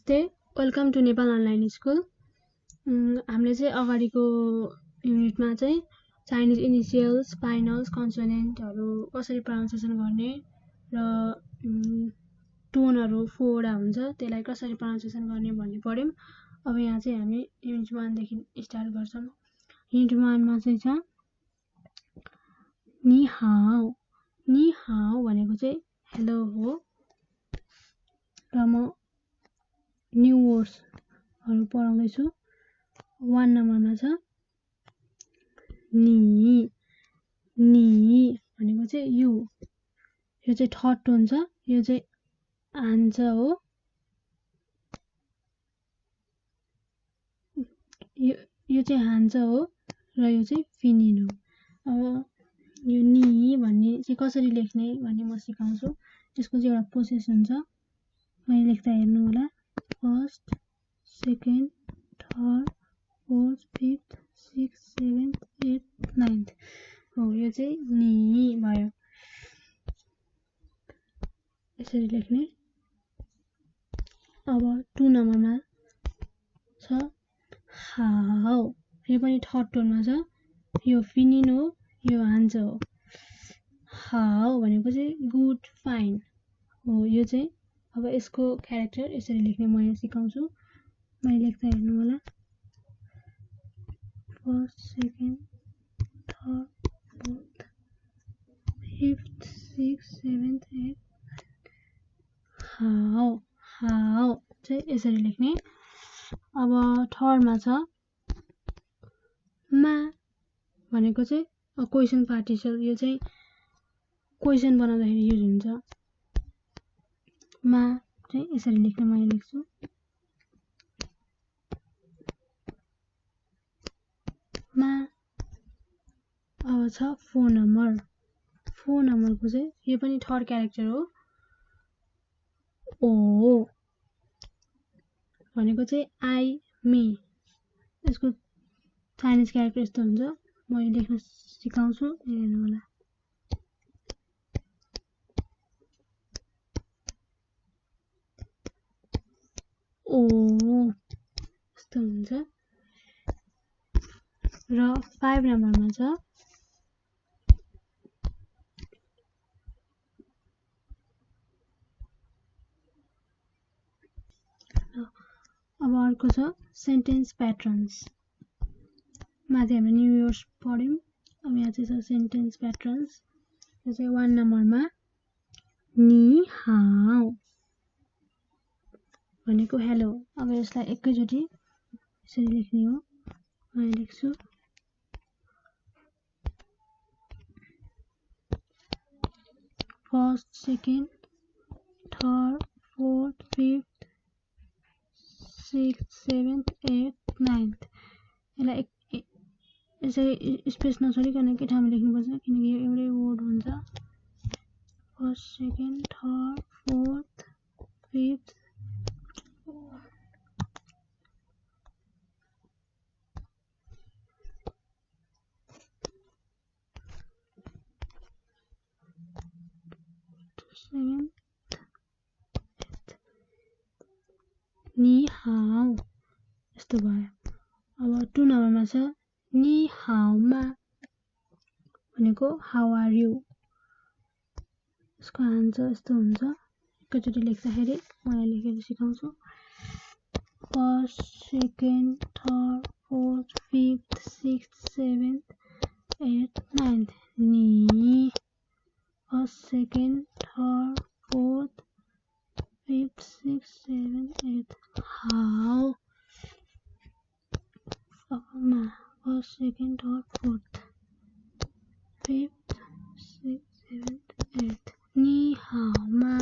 नमस्ते, welcome to Nepal online school. हामीले चाहिँ अगाडिको युनिटमा चाहिँ चाइनिज इनिसियल्स, फाइनल्स, कन्सोनेन्टहरू कसरी प्रोनाउन्सिएसन गर्ने र टोनहरू फोडा हुन्छ त्यसलाई कसरी प्रोनाउन्सिएसन गर्ने भन्ने पढ्यौं। अब यहाँ चाहिँ हामी युनिट 1 देखि स्टार्ट गर्छौं। युनिट 1 मा चाहिँ छ नि हाओ। नि हाओ भनेको चाहिँ हेलो हो र म न्यू वर्ड्सहरु पढाउँदैछु। 1 नम्बरमा छ नि। नि भनेको चाहिँ यु, यो चाहिँ थर्ड टोन छ, यो चाहिँ हान्छ हो, यो चाहिँ हान्छ हो र यो चाहिँ फिनिन हो। अब यो नि भन्ने चाहिँ कसरी लेख्ने भन्ने म सिकाउँछु। यसको चाहिँ एउटा प्रोसेस हुन्छ, मैले लेख्दा हेर्नु होला। First, second, third, fourth, fifth, sixth, seventh, eight, ninth हो। यो चाहिँ नि भयो, यसरी लेख्ने। अब 2 नम्बरमा छ हाओ, यो पनि थर्ड टोनमा छ, यो फिनिन हो, यो हान्छ हो। हाओ भनेको चाहिँ गुड, फाइन हो। यो चाहिँ अब यसको क्यारेक्टर यसरी लेख्ने म यहाँ सिकाउँछु, मैले लेख्दा हेर्नु होला। First, second, third, fourth, fifth, sixth, seventh, eight. हाओ, हाओ चाहिँ यसरी लेख्ने। अब थर्डमा छ मा भनेको चाहिँ क्वेसन पार्टिसिपल, यो चाहिँ क्वेसन बनाउँदाखेरि युज हुन्छ। मा चाहिँ यसरी लेख्ने, म यहाँ लेख्छु। मा। अब छ फोन नम्बर। फोन नम्बरको चाहिँ यो पनि थर्ड क्यारेक्टर हो। ओ भनेको चाहिँ आई, मी, यसको चाइनिज क्यारेक्टर यस्तो हुन्छ, म यो लेख्न सिकाउँछु, हेर्नु होला। ओ यस्तो हुन्छ। र 5 नम्बरमा छ अब अर्को छ सेन्टेन्स प्याटर्न्स। माथि हामीले न्यू इयर्स पढ्यौं, अब यहाँ चाहिँ छ सेन्टेन्स प्याटर्न्स। यो चाहिँ 1 नम्बरमा नि हाओ भनेको हेलो। अब यसलाई एकैचोटि यसरी लेख्ने हो, म यहाँ लेख्छु। First, second, third, fourth, fifth, sixth, seventh, eight, ninth. यसलाई यसरी स्पेस नछोडिकन एकै ठाउँमा लेख्नुपर्छ, किनकि यो एउटै वर्ड हुन्छ। First, second, third, fourth, fifth, नि हाओ यस्तो भयो। अब 2 नम्बरमा छ नि हाओ मा भनेको हाउ आर यु, यसको हान्छ यस्तो हुन्छ। एकैचोटि लेख्दाखेरि म यहाँ लेखेर सिकाउँछु। First, second, third, fourth, fifth, sixth, seventh, eight, ninth. नि first, second, third, fourth, fifth, sixth, seventh, eight. How मा first, second, third, fourth, fifth, sixth, seventh, eight. नि हाउ मा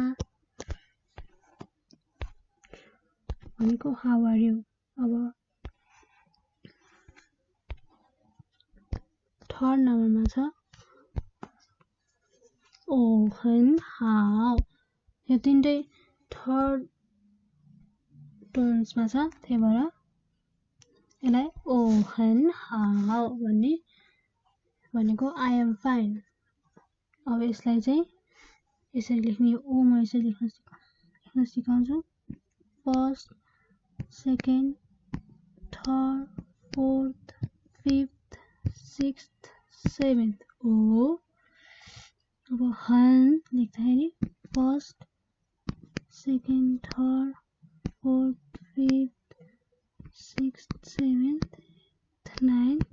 भनेको हाउ आर यु। अब 3 नम्बरमा छ ओ हन हाउ। यो तीनटै थर्ड टोन्समा छ, त्यही भएर यसलाई ओ हन हाउ भन्ने भनेको आई एम फाइन। अब यसलाई चाहिँ यसरी लेख्ने, ओ म यसरी लेख्न सिकाउँछु। First, second, third, fourth, fifth, sixth, seventh. ओ अब हन लेख्दाखेरि first, second, third, fourth, fifth, sixth, seventh, 9th,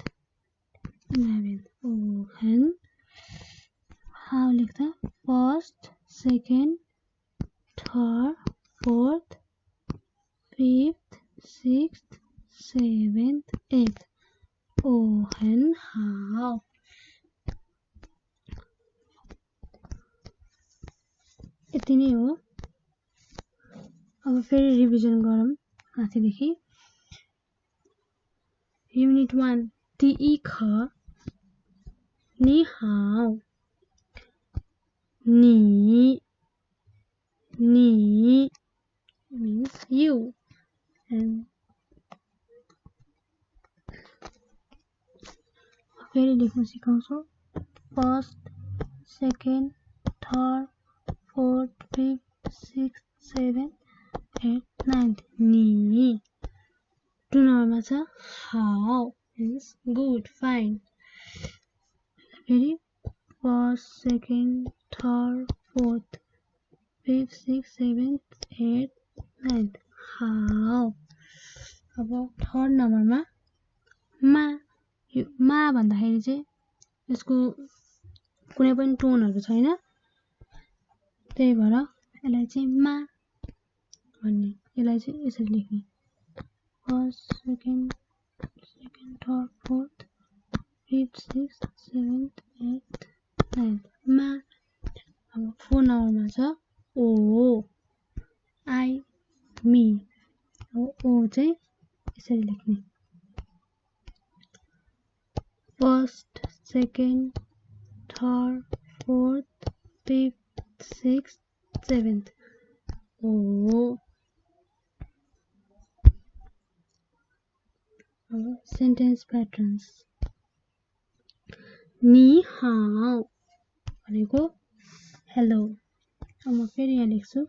11th. ओ हन हाउ लेख्दा first, second, third, fourth, fifth, sixth, seventh, 8th. ओ हन हाउ यति नै हो। अब फेरि रिभिजन गरौँ माथिदेखि। युनिट 1 टिई ख नि हाउ नि means you and फेरि लेख्न सिकाउँछु। First, second, third, fourth, fifth, sixth, seventh, eight, ninth नि। 2 नम्बरमा छ हाउ means good, fine. फेरि first, second, third, fourth, fifth, sixth, seventh, eight, ninth हाउ। अब थर्ड नम्बरमा मा भन्दाखेरि चाहिँ यसको कुनै पनि टोनहरु छैन, त्यही भएर यसलाई चाहिँ मा भन्ने, यसलाई चाहिँ यसरी लेख्ने first, second, third, fourth, fifth, sixth, seventh, eight, ninth मा। अब 4 नम्बरमा छ ओ आई मी। अब ओ चाहिँ यसरी लेख्ने first, second, third, fourth, fifth, sixth, seventh ओ। अब सेन्टेन्स प्याटर्न्स। नि हाउ भनेको हेलो। अब म फेरि यहाँ लेख्छु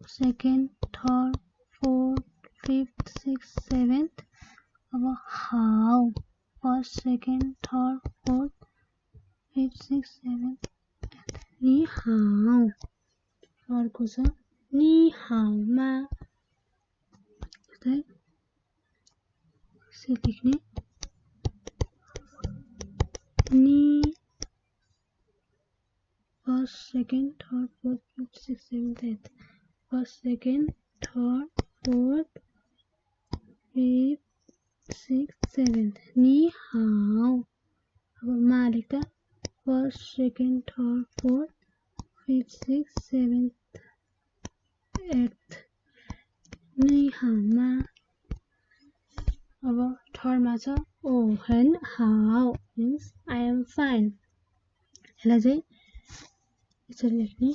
second, third, fourth, fifth, sixth, seventh. अब how first, second, third, fourth, fifth, sixth, seventh, नि हाउ। अर्को छ नि हाउमा यसरी लेख्ने नि first, second, third, fourth, fifth, sixth, seventh, eight. First, second, third, fourth, fifth, sixth, seventh नि हाउ। अब मा लेख्दा first, second, third, fourth, fifth, sixth, seventh, eight नि हाउमा। अब थर्डमा छ ओ हेन how means I am fine. यसलाई चाहिँ यसरी लेख्ने,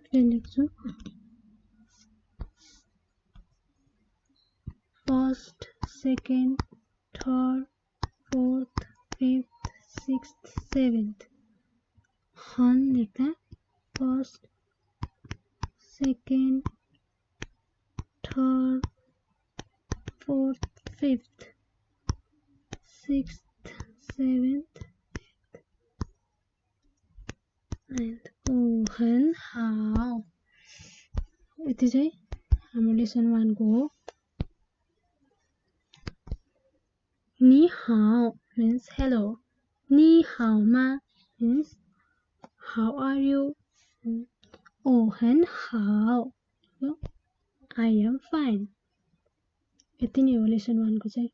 फेरि लेख्छु first, second, third, fourth, fifth, sixth, seventh. हन लेख्दा first, second, third, fourth, fifth, sixth, seventh, and ओ हेन हाउ। यति चाहिँ हाम्रो लेसन 1 को हो। नि हाउ means hello. नि हाउमा means how are you. Oh and how. I am fine. यति नै हो लेसन 1 को चाहिँ।